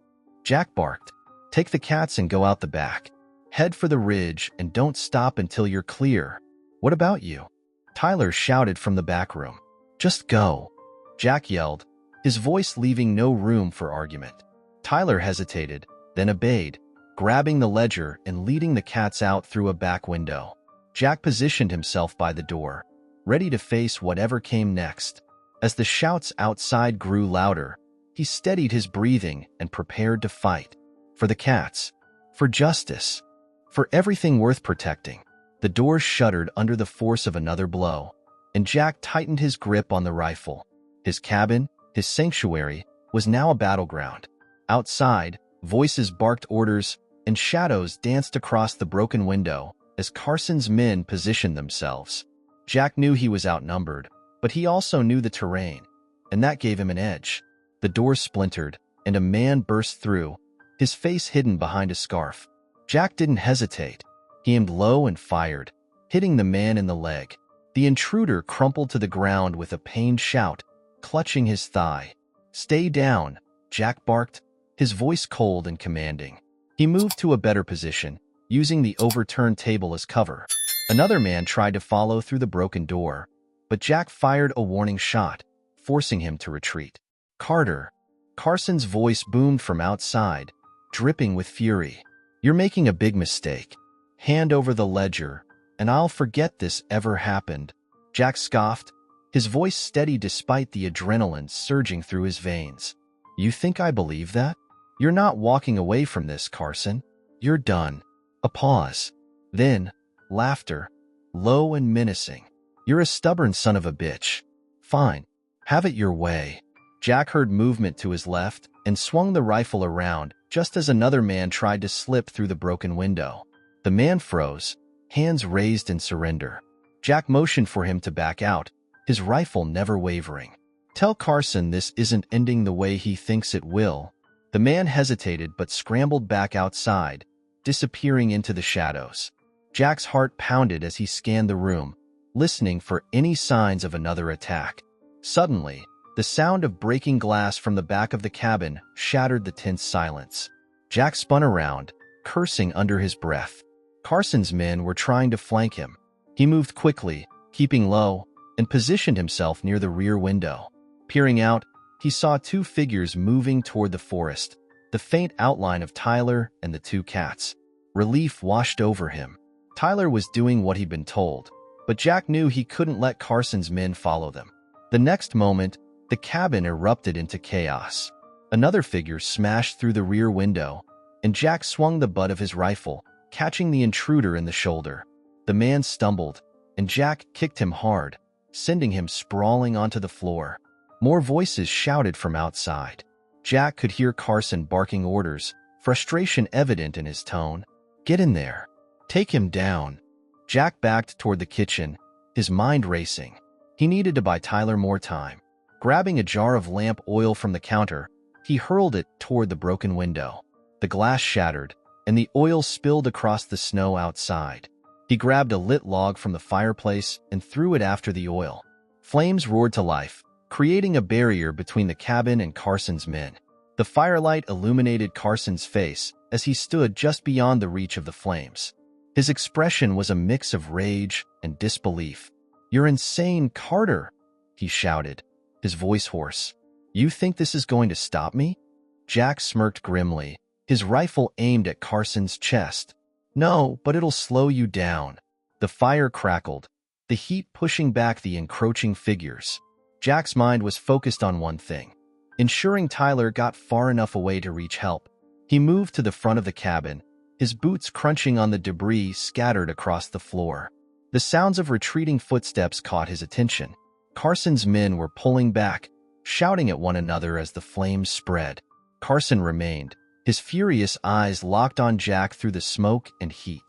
Jack barked. "Take the cats and go out the back. Head for the ridge and don't stop until you're clear." "What about you?" Tyler shouted from the back room. "Just go," Jack yelled, his voice leaving no room for argument. Tyler hesitated, then obeyed, grabbing the ledger and leading the cats out through a back window. Jack positioned himself by the door, ready to face whatever came next. As the shouts outside grew louder, he steadied his breathing and prepared to fight. For the cats. For justice. For everything worth protecting. The doors shuddered under the force of another blow, and Jack tightened his grip on the rifle. His cabin, his sanctuary, was now a battleground. Outside, voices barked orders, and shadows danced across the broken window as Carson's men positioned themselves. Jack knew he was outnumbered, but he also knew the terrain, and that gave him an edge. The door splintered, and a man burst through, his face hidden behind a scarf. Jack didn't hesitate. He aimed low and fired, hitting the man in the leg. The intruder crumpled to the ground with a pained shout, clutching his thigh. "Stay down," Jack barked, his voice cold and commanding. He moved to a better position, using the overturned table as cover. Another man tried to follow through the broken door, but Jack fired a warning shot, forcing him to retreat. "Carter," Carson's voice boomed from outside, dripping with fury. "You're making a big mistake. Hand over the ledger, and I'll forget this ever happened." Jack scoffed, his voice steady despite the adrenaline surging through his veins. "You think I believe that? You're not walking away from this, Carson. You're done." A pause. Then, laughter, low and menacing. "You're a stubborn son of a bitch. Fine, have it your way." Jack heard movement to his left and swung the rifle around just as another man tried to slip through the broken window. The man froze, hands raised in surrender. Jack motioned for him to back out, his rifle never wavering. "Tell Carson this isn't ending the way he thinks it will." The man hesitated but scrambled back outside, disappearing into the shadows. Jack's heart pounded as he scanned the room, listening for any signs of another attack. Suddenly, the sound of breaking glass from the back of the cabin shattered the tense silence. Jack spun around, cursing under his breath. Carson's men were trying to flank him. He moved quickly, keeping low, and positioned himself near the rear window. Peering out, he saw two figures moving toward the forest, the faint outline of Tyler and the two cats. Relief washed over him. Tyler was doing what he'd been told, but Jack knew he couldn't let Carson's men follow them. The next moment, the cabin erupted into chaos. Another figure smashed through the rear window, and Jack swung the butt of his rifle, catching the intruder in the shoulder. The man stumbled, and Jack kicked him hard, sending him sprawling onto the floor. More voices shouted from outside. Jack could hear Carson barking orders, frustration evident in his tone. "Get in there. Take him down." Jack backed toward the kitchen, his mind racing. He needed to buy Tyler more time. Grabbing a jar of lamp oil from the counter, he hurled it toward the broken window. The glass shattered, and the oil spilled across the snow outside. He grabbed a lit log from the fireplace and threw it after the oil. Flames roared to life, creating a barrier between the cabin and Carson's men. The firelight illuminated Carson's face as he stood just beyond the reach of the flames. His expression was a mix of rage and disbelief. "You're insane, Carter," he shouted, his voice hoarse. "You think this is going to stop me?" Jack smirked grimly, his rifle aimed at Carson's chest. "No, but it'll slow you down." The fire crackled, the heat pushing back the encroaching figures. Jack's mind was focused on one thing: ensuring Tyler got far enough away to reach help. He moved to the front of the cabin, his boots crunching on the debris scattered across the floor. The sounds of retreating footsteps caught his attention. Carson's men were pulling back, shouting at one another as the flames spread. Carson remained, his furious eyes locked on Jack through the smoke and heat.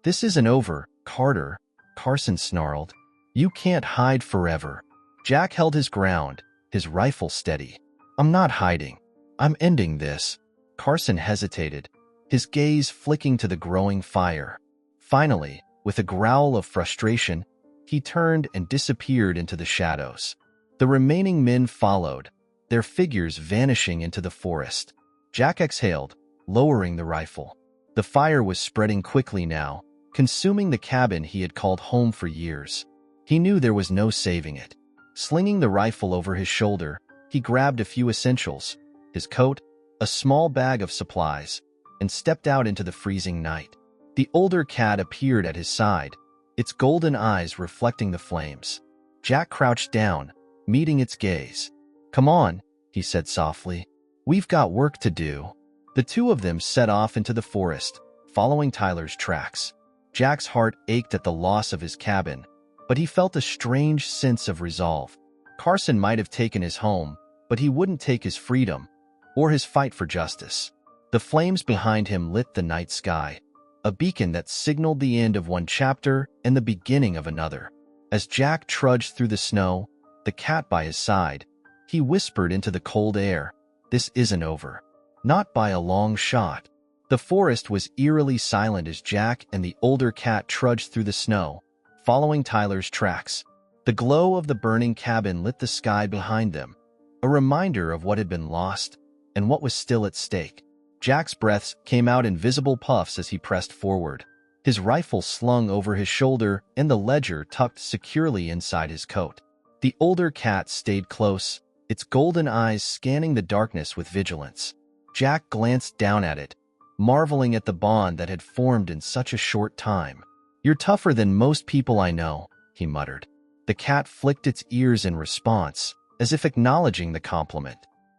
"This isn't over, Carter," Carson snarled. "You can't hide forever." Jack held his ground, his rifle steady. "I'm not hiding. I'm ending this." Carson hesitated, his gaze flicking to the growing fire. Finally, with a growl of frustration, he turned and disappeared into the shadows. The remaining men followed, their figures vanishing into the forest. Jack exhaled, lowering the rifle. The fire was spreading quickly now, consuming the cabin he had called home for years. He knew there was no saving it. Slinging the rifle over his shoulder, he grabbed a few essentials, his coat, a small bag of supplies, and stepped out into the freezing night. The older cat appeared at his side, its golden eyes reflecting the flames. Jack crouched down, meeting its gaze. "Come on," he said softly. "We've got work to do." The two of them set off into the forest, following Tyler's tracks. Jack's heart ached at the loss of his cabin, but he felt a strange sense of resolve. Carson might have taken his home, but he wouldn't take his freedom or his fight for justice. The flames behind him lit the night sky, a beacon that signaled the end of one chapter and the beginning of another. As Jack trudged through the snow, the cat by his side, he whispered into the cold air, "This isn't over." Not by a long shot. The forest was eerily silent as Jack and the older cat trudged through the snow, following Tyler's tracks. The glow of the burning cabin lit the sky behind them, a reminder of what had been lost and what was still at stake. Jack's breaths came out in visible puffs as he pressed forward, his rifle slung over his shoulder and the ledger tucked securely inside his coat. The older cat stayed close, its golden eyes scanning the darkness with vigilance. Jack glanced down at it, marveling at the bond that had formed in such a short time. "You're tougher than most people I know," he muttered. The cat flicked its ears in response, as if acknowledging the compliment.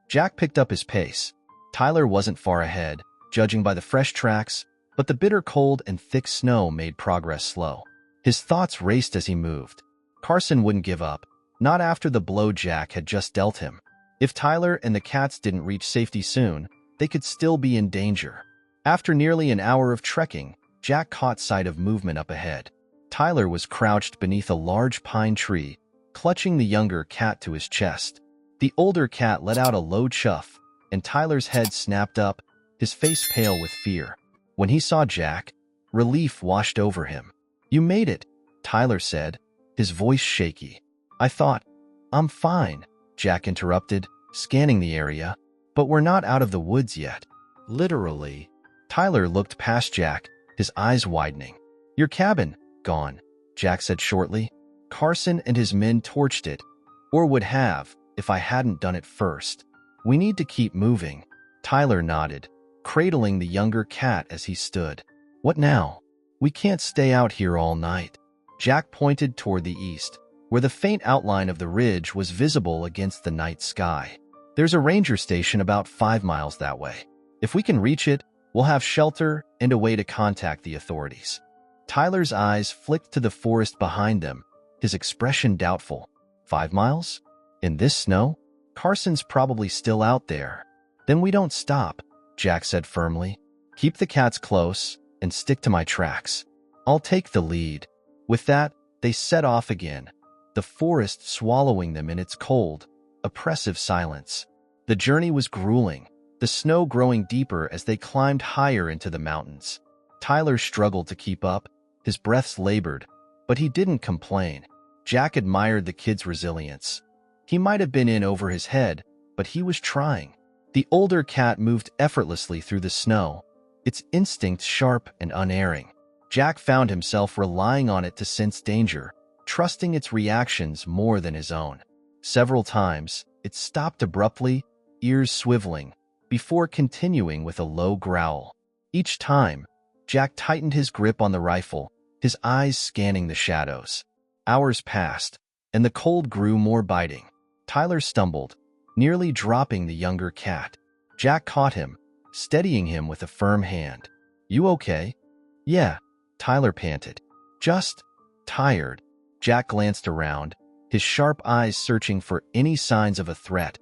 Jack picked up his pace. Tyler wasn't far ahead, judging by the fresh tracks, but the bitter cold and thick snow made progress slow. His thoughts raced as he moved. Carson wouldn't give up, not after the blow Jack had just dealt him. If Tyler and the cats didn't reach safety soon, they could still be in danger. After nearly an hour of trekking, Jack caught sight of movement up ahead. Tyler was crouched beneath a large pine tree, clutching the younger cat to his chest. The older cat let out a low chuff, and Tyler's head snapped up, his face pale with fear. When he saw Jack, relief washed over him. "You made it," Tyler said, his voice shaky. "I thought—" "I'm fine," Jack interrupted, scanning the area. "But we're not out of the woods yet." "Literally." Tyler looked past Jack, his eyes widening. "Your cabin, gone," Jack said shortly. "Carson and his men torched it, or would have if I hadn't done it first. We need to keep moving." Tyler nodded, cradling the younger cat as he stood. "What now?" "We can't stay out here all night." Jack pointed toward the east, where the faint outline of the ridge was visible against the night sky. "There's a ranger station about 5 miles that way. If we can reach it, we'll have shelter and a way to contact the authorities." Tyler's eyes flicked to the forest behind them, his expression doubtful. 5 miles? In this snow? Carson's probably still out there. "Then we don't stop," Jack said firmly. "Keep the cats close and stick to my tracks. I'll take the lead." With that, they set off again, the forest swallowing them in its cold, oppressive silence. The journey was grueling, the snow growing deeper as they climbed higher into the mountains. Tyler struggled to keep up, his breaths labored, but he didn't complain. Jack admired the kid's resilience. He might have been in over his head, but he was trying. The older cat moved effortlessly through the snow, its instincts sharp and unerring. Jack found himself relying on it to sense danger, trusting its reactions more than his own. Several times, it stopped abruptly, ears swiveling, before continuing with a low growl. Each time, Jack tightened his grip on the rifle, his eyes scanning the shadows. Hours passed, and the cold grew more biting. Tyler stumbled, nearly dropping the younger cat. Jack caught him, steadying him with a firm hand. "You okay?" "Yeah," Tyler panted. "Just tired." Jack glanced around, his sharp eyes searching for any signs of a threat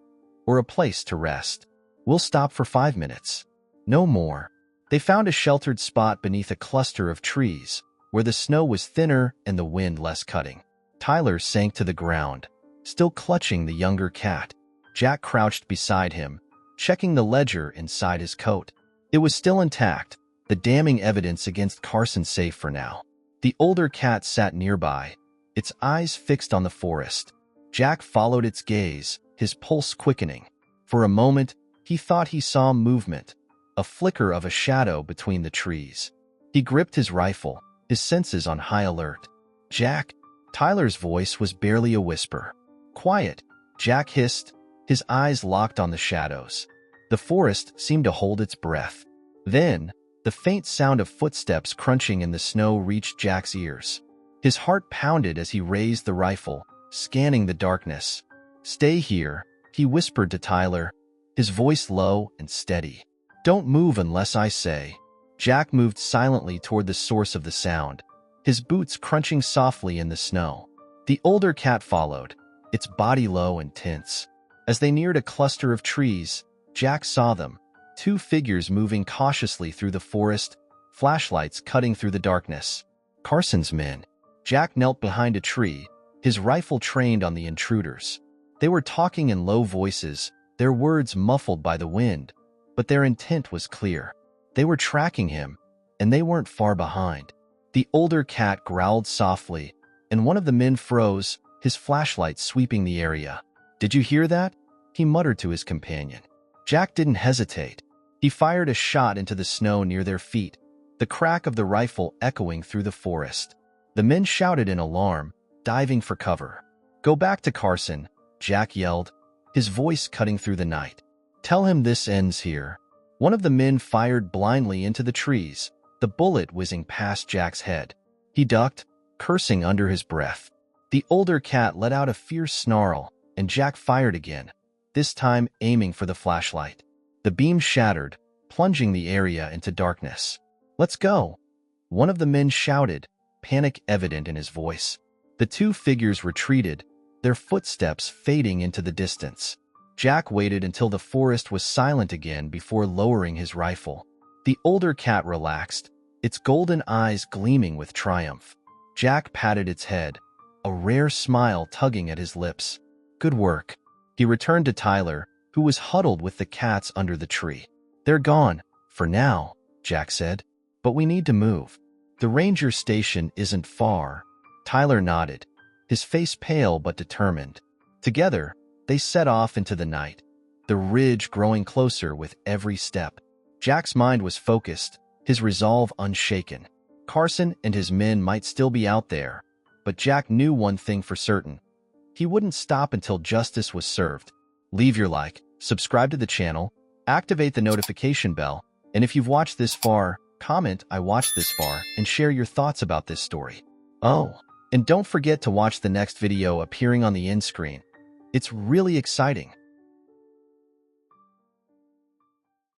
or a place to rest. "We'll stop for 5 minutes. No more." They found a sheltered spot beneath a cluster of trees, where the snow was thinner and the wind less cutting. Tyler sank to the ground, still clutching the younger cat. Jack crouched beside him, checking the ledger inside his coat. It was still intact, the damning evidence against Carson safe for now. The older cat sat nearby, its eyes fixed on the forest. Jack followed its gaze, his pulse quickening. For a moment, he thought he saw movement, a flicker of a shadow between the trees. He gripped his rifle, his senses on high alert. "Jack!" Tyler's voice was barely a whisper. "Quiet!" Jack hissed, his eyes locked on the shadows. The forest seemed to hold its breath. Then, the faint sound of footsteps crunching in the snow reached Jack's ears. His heart pounded as he raised the rifle, scanning the darkness. "Stay here," he whispered to Tyler, his voice low and steady. "Don't move unless I say." Jack moved silently toward the source of the sound, his boots crunching softly in the snow. The older cat followed, its body low and tense. As they neared a cluster of trees, Jack saw them, two figures moving cautiously through the forest, flashlights cutting through the darkness. Carson's men. Jack knelt behind a tree, his rifle trained on the intruders. They were talking in low voices, their words muffled by the wind, but their intent was clear. They were tracking him, and they weren't far behind. The older cat growled softly, and one of the men froze, his flashlight sweeping the area. "Did you hear that?" he muttered to his companion. Jack didn't hesitate. He fired a shot into the snow near their feet, the crack of the rifle echoing through the forest. The men shouted in alarm, diving for cover. "Go back to Carson," Jack yelled, his voice cutting through the night. "Tell him this ends here." One of the men fired blindly into the trees, the bullet whizzing past Jack's head. He ducked, cursing under his breath. The older cat let out a fierce snarl, and Jack fired again, this time aiming for the flashlight. The beam shattered, plunging the area into darkness. "Let's go," one of the men shouted, panic evident in his voice. The two figures retreated, their footsteps fading into the distance. Jack waited until the forest was silent again before lowering his rifle. The older cat relaxed, its golden eyes gleaming with triumph. Jack patted its head, a rare smile tugging at his lips. "Good work." He returned to Tyler, who was huddled with the cats under the tree. "They're gone, for now," Jack said, "but we need to move. The ranger station isn't far." Tyler nodded, his face pale but determined. Together, they set off into the night, the ridge growing closer with every step. Jack's mind was focused, his resolve unshaken. Carson and his men might still be out there, but Jack knew one thing for certain. He wouldn't stop until justice was served. Leave your like, subscribe to the channel, activate the notification bell, and if you've watched this far, comment "I watched this far" and share your thoughts about this story. Oh, and don't forget to watch the next video appearing on the end screen. It's really exciting.